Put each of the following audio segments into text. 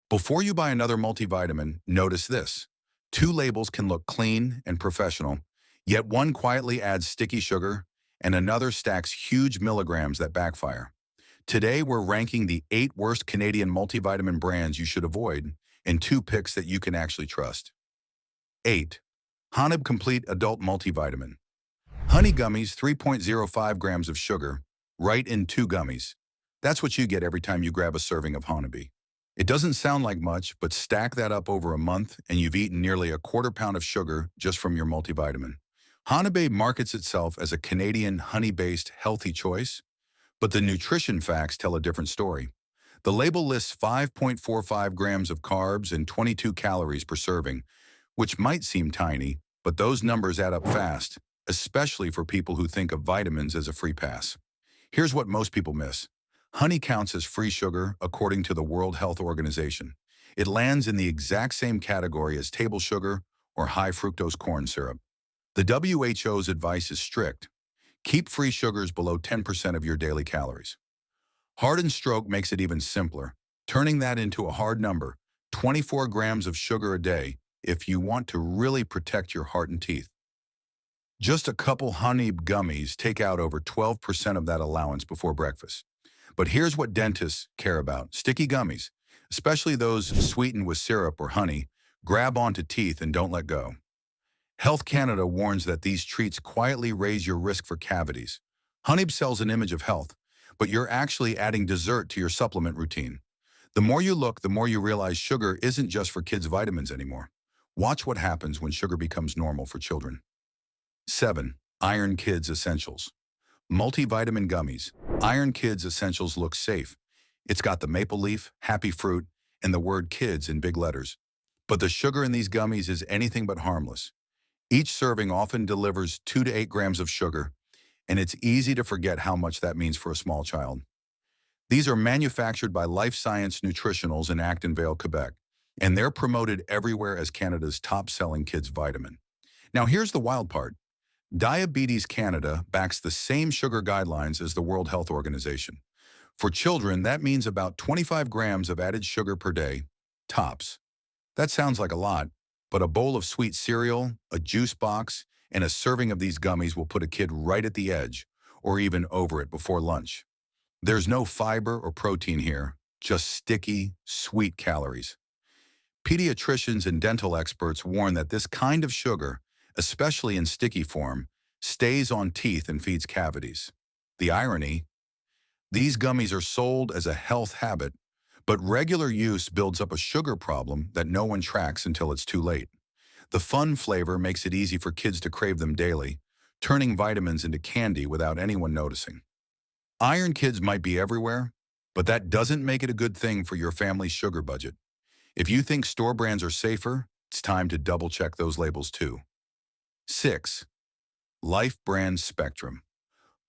Before you buy another multivitamin, notice this. Two labels can look clean and professional, yet one quietly adds sticky sugar and another stacks huge milligrams that backfire. Today, we're ranking the 8 worst Canadian multivitamin brands you should avoid and 2 picks that you can actually trust. 8. Honib Complete Adult Multivitamin. Honey gummies, 3.05 grams of sugar, right in 2 gummies. That's what you get every time you grab a serving of Honeybee. It doesn't sound like much, but stack that up over a month and you've eaten nearly a quarter pound of sugar just from your multivitamin. Honeybee markets itself as a Canadian honey-based healthy choice, but the nutrition facts tell a different story. The label lists 5.45 grams of carbs and 22 calories per serving, which might seem tiny, but those numbers add up fast, especially for people who think of vitamins as a free pass. Here's what most people miss. Honey counts as free sugar according to the World Health Organization. It lands in the exact same category as table sugar or high fructose corn syrup. The WHO's advice is strict. Keep free sugars below 10% of your daily calories. Heart and stroke makes it even simpler, turning that into a hard number, 24 grams of sugar a day, if you want to really protect your heart and teeth. Just a couple honey gummies take out over 12% of that allowance before breakfast. But here's what dentists care about. Sticky gummies, especially those sweetened with syrup or honey, grab onto teeth and don't let go. Health Canada warns that these treats quietly raise your risk for cavities. Honey sells an image of health, but you're actually adding dessert to your supplement routine. The more you look, the more you realize sugar isn't just for kids' vitamins anymore. Watch what happens when sugar becomes normal for children. 7. Iron Kids Essentials. Multivitamin gummies. Iron Kids Essentials looks safe. It's got the maple leaf, happy fruit, and the word kids in big letters. But the sugar in these gummies is anything but harmless. Each serving often delivers 2 to 8 grams of sugar, and it's easy to forget how much that means for a small child. These are manufactured by Life Science Nutritionals in Actonville, Quebec, and they're promoted everywhere as Canada's top-selling kids' vitamin. Now here's the wild part. Diabetes Canada backs the same sugar guidelines as the World Health Organization. For children, that means about 25 grams of added sugar per day, tops. That sounds like a lot, but a bowl of sweet cereal, a juice box, and a serving of these gummies will put a kid right at the edge, or even over it before lunch. There's no fiber or protein here, just sticky, sweet calories. Pediatricians and dental experts warn that this kind of sugar, especially in sticky form, stays on teeth and feeds cavities. The irony? These gummies are sold as a health habit, but regular use builds up a sugar problem that no one tracks until it's too late. The fun flavor makes it easy for kids to crave them daily, turning vitamins into candy without anyone noticing. Iron Kids might be everywhere, but that doesn't make it a good thing for your family's sugar budget. If you think store brands are safer, it's time to double-check those labels too. 6. Life Brand Spectrum.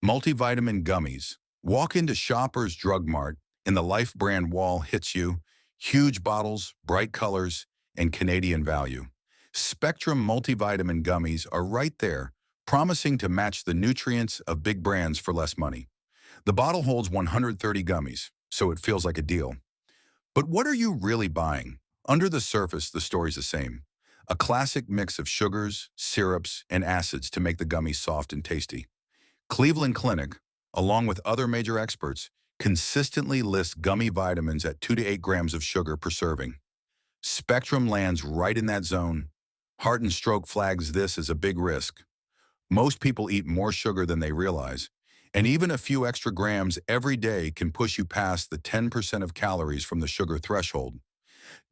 Multivitamin gummies. Walk into Shoppers Drug Mart and the Life brand wall hits you. Huge bottles, bright colors, and Canadian value. Spectrum multivitamin gummies are right there, promising to match the nutrients of big brands for less money. The bottle holds 130 gummies, so it feels like a deal. But what are you really buying? Under the surface, the story's the same. A classic mix of sugars, syrups, and acids to make the gummies soft and tasty. Cleveland Clinic, along with other major experts, consistently lists gummy vitamins at 2 to 8 grams of sugar per serving. Spectrum lands right in that zone. Heart and Stroke flags this as a big risk. Most people eat more sugar than they realize, and even a few extra grams every day can push you past the 10% of calories from the sugar threshold,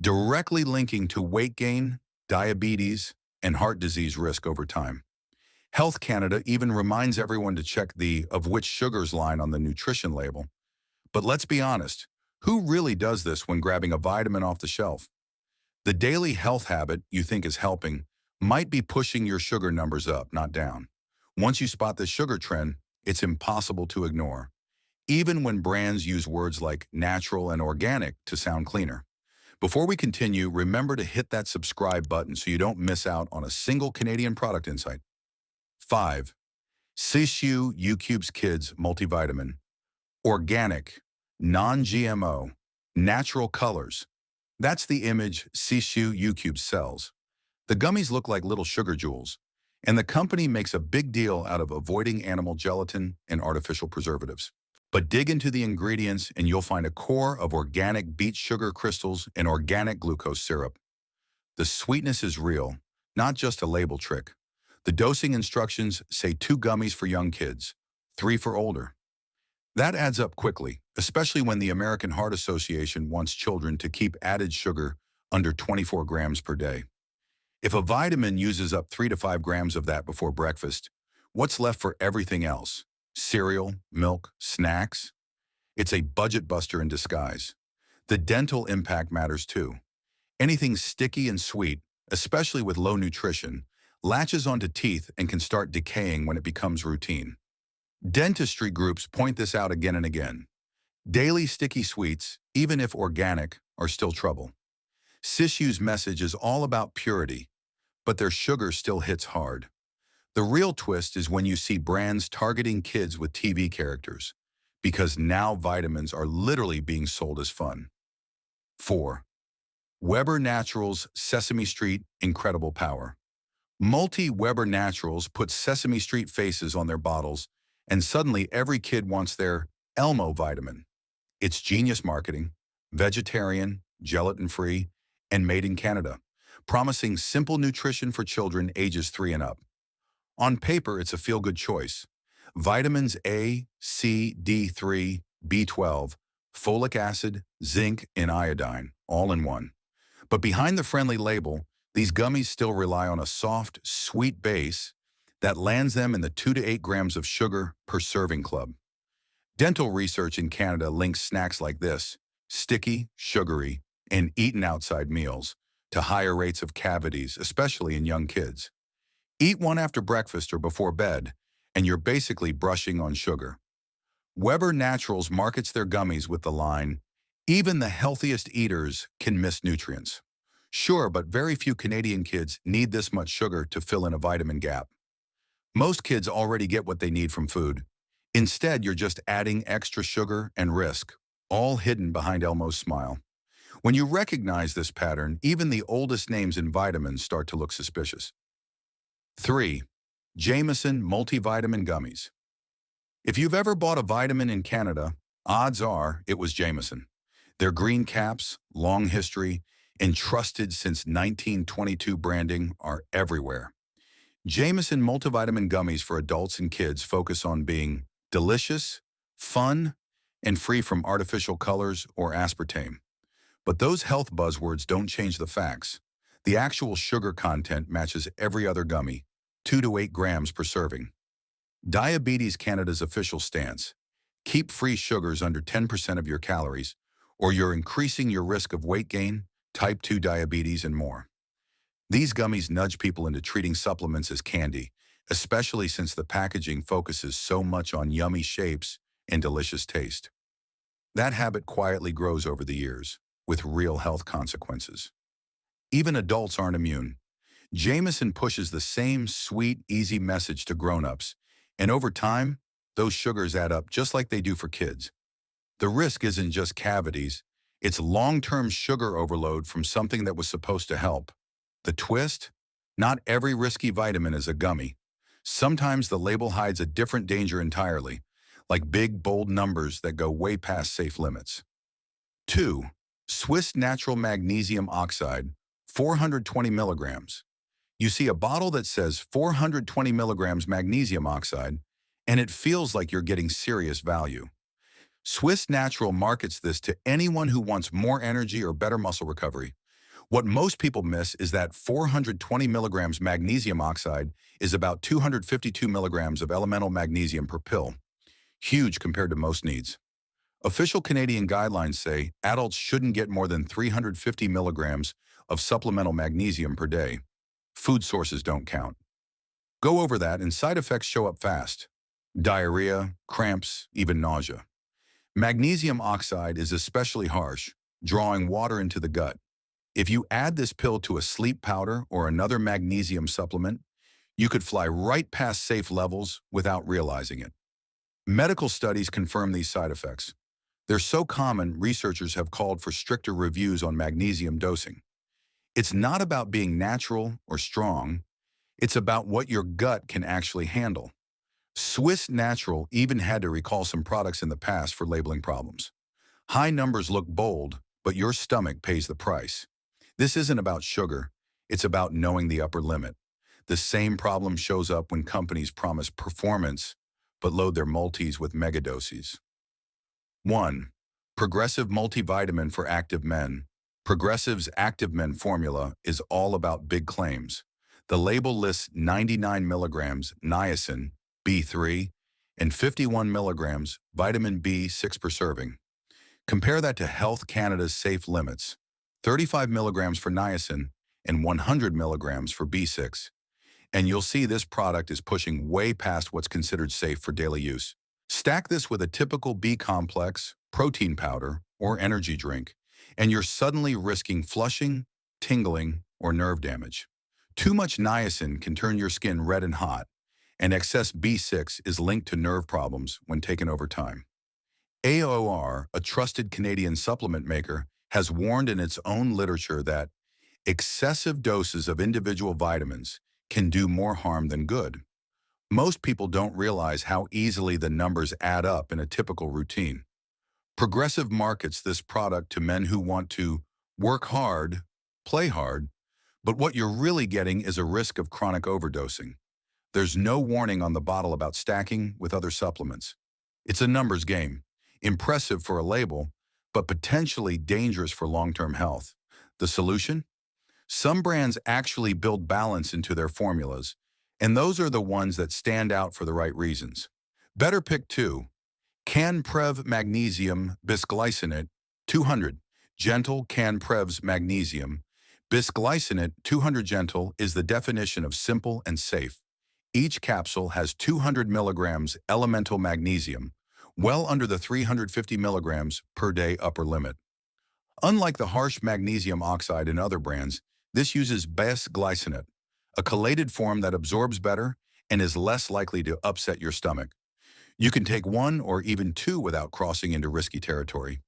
directly linking to weight gain, diabetes, and heart disease risk over time. Health Canada even reminds everyone to check the "of which sugars" line on the nutrition label. But let's be honest, who really does this when grabbing a vitamin off the shelf? The daily health habit you think is helping might be pushing your sugar numbers up, not down. Once you spot the sugar trend, it's impossible to ignore, even when brands use words like natural and organic to sound cleaner. Before we continue, remember to hit that subscribe button so you don't miss out on a single Canadian product insight. 5. Sishu U-Cubes Kids Multivitamin. Organic, non-GMO, natural colors. That's the image Sishu UCube sells. The gummies look like little sugar jewels, and the company makes a big deal out of avoiding animal gelatin and artificial preservatives. But dig into the ingredients and you'll find a core of organic beet sugar crystals and organic glucose syrup. The sweetness is real, not just a label trick. The dosing instructions say 2 gummies for young kids, 3 for older. That adds up quickly, especially when the American Heart Association wants children to keep added sugar under 24 grams per day. If a vitamin uses up 3 to 5 grams of that before breakfast, what's left for everything else? Cereal, milk, snacks? It's a budget buster in disguise. The dental impact matters too. Anything sticky and sweet, especially with low nutrition, latches onto teeth and can start decaying when it becomes routine. Dentistry groups point this out again and again. Daily sticky sweets, even if organic, are still trouble. Sishu's message is all about purity, but their sugar still hits hard. The real twist is when you see brands targeting kids with TV characters, because now vitamins are literally being sold as fun. 4. Weber Naturals Sesame Street Incredible Power. Weber Naturals puts Sesame Street faces on their bottles, and suddenly every kid wants their Elmo vitamin. It's genius marketing, vegetarian, gelatin-free, and made in Canada, promising simple nutrition for children ages 3 and up. On paper, it's a feel-good choice. Vitamins A, C, D3, B12, folic acid, zinc, and iodine, all in one. But behind the friendly label, these gummies still rely on a soft, sweet base that lands them in the 2 to 8 grams of sugar per serving club. Dental research in Canada links snacks like this, sticky, sugary, and eaten outside meals, to higher rates of cavities, especially in young kids. Eat one after breakfast or before bed, and you're basically brushing on sugar. Weber Naturals markets their gummies with the line, "Even the healthiest eaters can miss nutrients." Sure, but very few Canadian kids need this much sugar to fill in a vitamin gap. Most kids already get what they need from food. Instead, you're just adding extra sugar and risk, all hidden behind Elmo's smile. When you recognize this pattern, even the oldest names in vitamins start to look suspicious. 3. Jameson Multivitamin Gummies. If you've ever bought a vitamin in Canada, odds are it was Jameson. Their green caps, long history, and trusted since 1922 branding are everywhere. Jameson multivitamin gummies for adults and kids focus on being delicious, fun, and free from artificial colors or aspartame. But those health buzzwords don't change the facts. The actual sugar content matches every other gummy, 2 to 8 grams per serving. Diabetes Canada's official stance: keep free sugars under 10% of your calories, or you're increasing your risk of weight gain, type 2 diabetes, and more. These gummies nudge people into treating supplements as candy, especially since the packaging focuses so much on yummy shapes and delicious taste. That habit quietly grows over the years, with real health consequences. Even adults aren't immune. Jameson pushes the same sweet, easy message to grown-ups, and over time, those sugars add up just like they do for kids. The risk isn't just cavities, it's long-term sugar overload from something that was supposed to help. The twist? Not every risky vitamin is a gummy. Sometimes the label hides a different danger entirely, like big, bold numbers that go way past safe limits. 2. Swiss Natural Magnesium Oxide, 420 milligrams. You see a bottle that says 420 milligrams magnesium oxide, and it feels like you're getting serious value. Swiss Natural markets this to anyone who wants more energy or better muscle recovery. What most people miss is that 420 milligrams magnesium oxide is about 252 milligrams of elemental magnesium per pill, huge compared to most needs. Official Canadian guidelines say adults shouldn't get more than 350 milligrams of supplemental magnesium per day. Food sources don't count. Go over that and side effects show up fast: diarrhea, cramps, even nausea. Magnesium oxide is especially harsh, drawing water into the gut. If you add this pill to a sleep powder or another magnesium supplement, you could fly right past safe levels without realizing it. Medical studies confirm these side effects. They're so common, researchers have called for stricter reviews on magnesium dosing. It's not about being natural or strong, it's about what your gut can actually handle. Swiss Natural even had to recall some products in the past for labeling problems. High numbers look bold, but your stomach pays the price. This isn't about sugar, it's about knowing the upper limit. The same problem shows up when companies promise performance, but load their multis with megadoses. 1. Progressive multivitamin for active men. Progressive's Active Men formula is all about big claims. The label lists 99 milligrams niacin, B3, and 51 milligrams vitamin B6 per serving. Compare that to Health Canada's safe limits, 35 milligrams for niacin and 100 milligrams for B6. And you'll see this product is pushing way past what's considered safe for daily use. Stack this with a typical B-complex, protein powder, or energy drink, and you're suddenly risking flushing, tingling, or nerve damage. Too much niacin can turn your skin red and hot, and excess B6 is linked to nerve problems when taken over time. AOR, a trusted Canadian supplement maker, has warned in its own literature that excessive doses of individual vitamins can do more harm than good. Most people don't realize how easily the numbers add up in a typical routine. Progressive markets this product to men who want to work hard, play hard, but what you're really getting is a risk of chronic overdosing. There's no warning on the bottle about stacking with other supplements. It's a numbers game, impressive for a label, but potentially dangerous for long-term health. The solution? Some brands actually build balance into their formulas, and those are the ones that stand out for the right reasons. Better pick 2. Canprev Magnesium Bisglycinate 200. Gentle Canprev's Magnesium. Bisglycinate 200 Gentle is the definition of simple and safe. Each capsule has 200 milligrams elemental magnesium, well under the 350 milligrams per day upper limit. Unlike the harsh magnesium oxide in other brands, this uses bisglycinate, a chelated form that absorbs better and is less likely to upset your stomach. You can take 1 or even 2 without crossing into risky territory.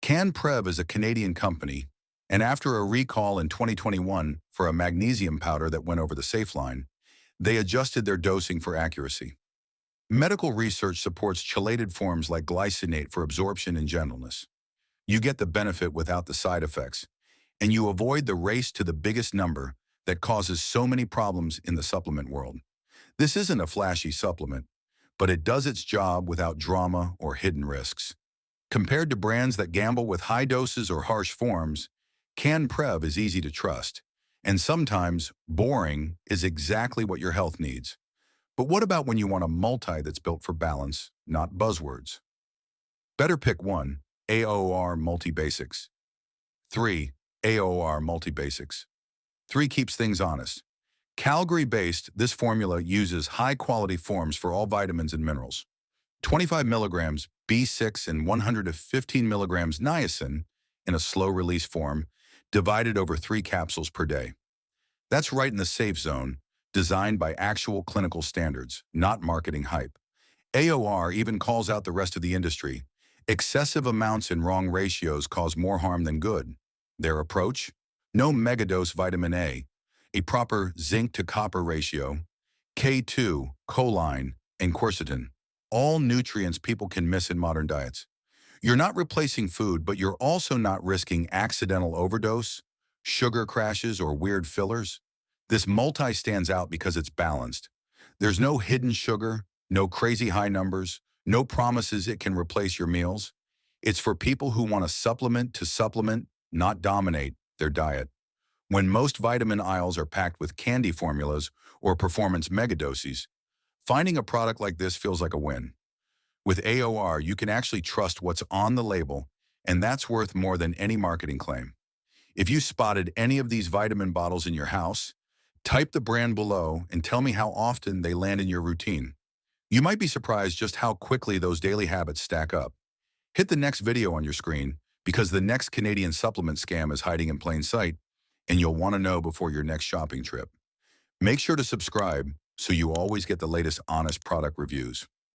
Canprev is a Canadian company, and after a recall in 2021 for a magnesium powder that went over the safe line, they adjusted their dosing for accuracy. Medical research supports chelated forms like glycinate for absorption and gentleness. You get the benefit without the side effects, and you avoid the race to the biggest number that causes so many problems in the supplement world. This isn't a flashy supplement, but it does its job without drama or hidden risks. Compared to brands that gamble with high doses or harsh forms, Canprev is easy to trust, and sometimes boring is exactly what your health needs. But what about when you want a multi that's built for balance, not buzzwords? Better pick 1. AOR Multi-Basics. 3. AOR Multi-Basics. 3 keeps things honest. Calgary-based, this formula uses high-quality forms for all vitamins and minerals. 25 milligrams B6 and 115 milligrams niacin in a slow-release form, divided over 3 capsules per day. That's right in the safe zone, designed by actual clinical standards, not marketing hype. AOR even calls out the rest of the industry. Excessive amounts in wrong ratios cause more harm than good. Their approach? No megadose vitamin A proper zinc to copper ratio, K2, choline, and quercetin, all nutrients people can miss in modern diets. You're not replacing food, but you're also not risking accidental overdose, sugar crashes, or weird fillers. This multi stands out because it's balanced. There's no hidden sugar, no crazy high numbers, no promises it can replace your meals. It's for people who want to supplement, not dominate their diet. When most vitamin aisles are packed with candy formulas or performance megadoses, finding a product like this feels like a win. With AOR, you can actually trust what's on the label, and that's worth more than any marketing claim. If you spotted any of these vitamin bottles in your house, type the brand below and tell me how often they land in your routine. You might be surprised just how quickly those daily habits stack up. Hit the next video on your screen because the next Canadian supplement scam is hiding in plain sight, and you'll want to know before your next shopping trip. Make sure to subscribe so you always get the latest honest product reviews.